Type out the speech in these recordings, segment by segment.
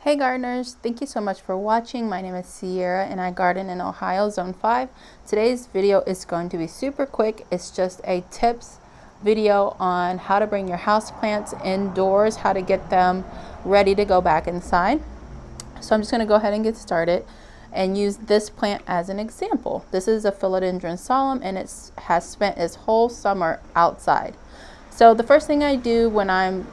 Hey gardeners, thank you so much for watching. My name is Ciearra and I garden in Ohio, Zone 5. Today's video is going to be super quick. It's just a tips video on how to bring your houseplants indoors, how to get them ready to go back inside. So I'm just going to go ahead and get started and use this plant as an example. This is a philodendron solemn and it has spent its whole summer outside. So the first thing I do when I'm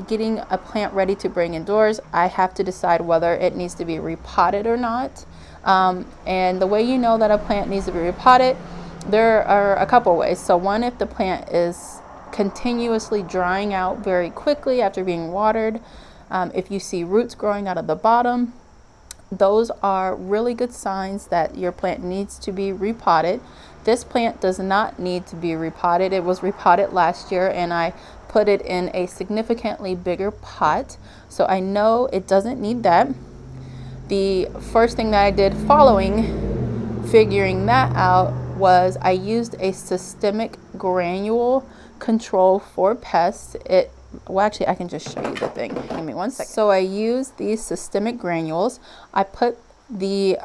getting a plant ready to bring indoors, I have to decide whether it needs to be repotted or not. And the way you know that a plant needs to be repotted, there are a couple ways. So one, if the plant is continuously drying out very quickly after being watered, if you see roots growing out of the bottom, those are really good signs that your plant needs to be repotted. This plant does not need to be repotted. It was repotted last year and I put it in a significantly bigger pot, so I know it doesn't need that. The first thing that I did following figuring that out was I used a systemic granule control for pests. Well, actually, I can just show you the thing. Give me 1 second. So I used these systemic granules. I put the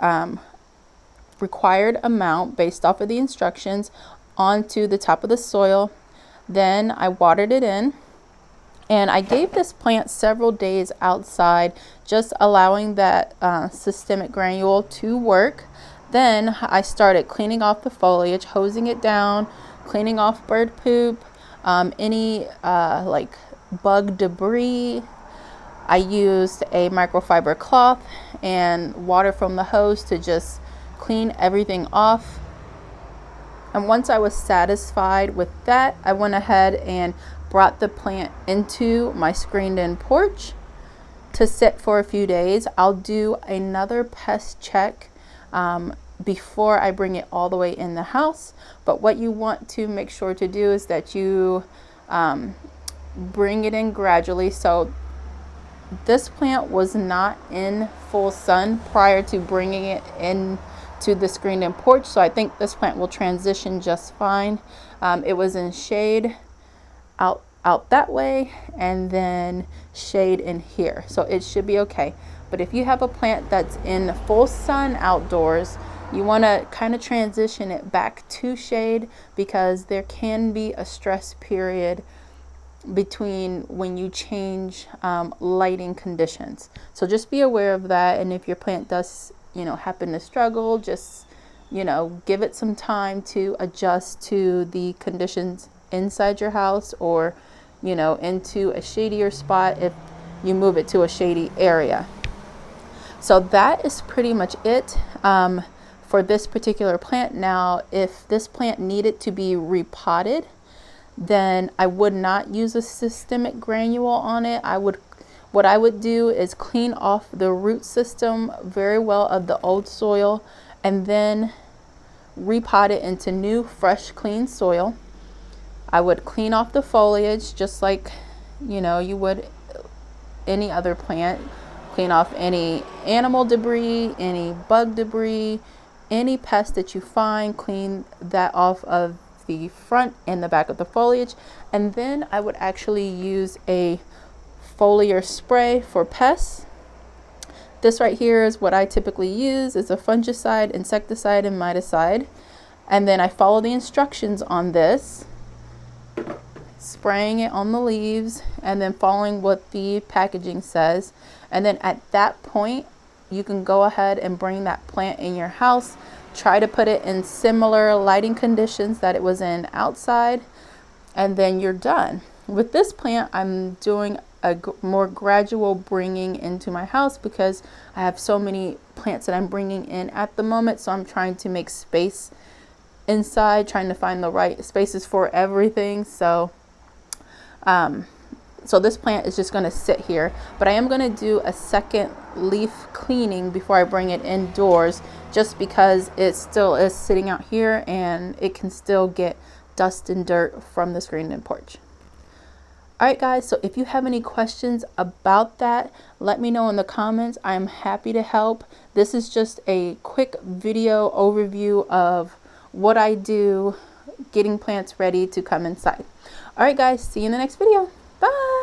required amount based off of the instructions onto the top of the soil. Then I watered it in and I gave this plant several days outside, just allowing that systemic granule to work. Then I started cleaning off the foliage, hosing it down, cleaning off bird poop, any like bug debris. I used a microfiber cloth and water from the hose to just clean everything off. And once I was satisfied with that, I went ahead and brought the plant into my screened-in porch to sit for a few days. I'll do another pest check before I bring it all the way in the house. But what you want to make sure to do is that you bring it in gradually. So this plant was not in full sun prior to bringing it in to the screened-in porch, so I think this plant will transition just fine. It was in shade out that way and then shade in here, so it should be okay. But if you have a plant that's in full sun outdoors, you want to kind of transition it back to shade because there can be a stress period between when you change lighting conditions. So just be aware of that, and if your plant does happen to struggle, just give it some time to adjust to the conditions inside your house, or into a shadier spot if you move it to a shady area. So that is pretty much it for this particular plant. Now if this plant needed to be repotted, then I would not use a systemic granule on it. What I would do is clean off the root system very well of the old soil and then repot it into new, fresh, clean soil. I would clean off the foliage just like you would any other plant. Clean off any animal debris, any bug debris, any pest that you find, clean that off of the front and the back of the foliage. And then I would actually use a foliar spray for pests. This right here is what I typically use. It's a fungicide, insecticide, and miticide. And then I follow the instructions on this, spraying it on the leaves and then following what the packaging says. And then at that point, you can go ahead and bring that plant in your house. Try to put it in similar lighting conditions that it was in outside, and then you're done. With this plant, I'm doing a more gradual bringing into my house because I have so many plants that I'm bringing in at the moment. So I'm trying to make space inside, trying to find the right spaces for everything. So this plant is just going to sit here, but I am going to do a second leaf cleaning before I bring it indoors, just because it still is sitting out here and it can still get dust and dirt from the screened-in porch. Alright guys, so if you have any questions about that, let me know in the comments. I'm happy to help. This is just a quick video overview of what I do getting plants ready to come inside. Alright guys, see you in the next video. Bye!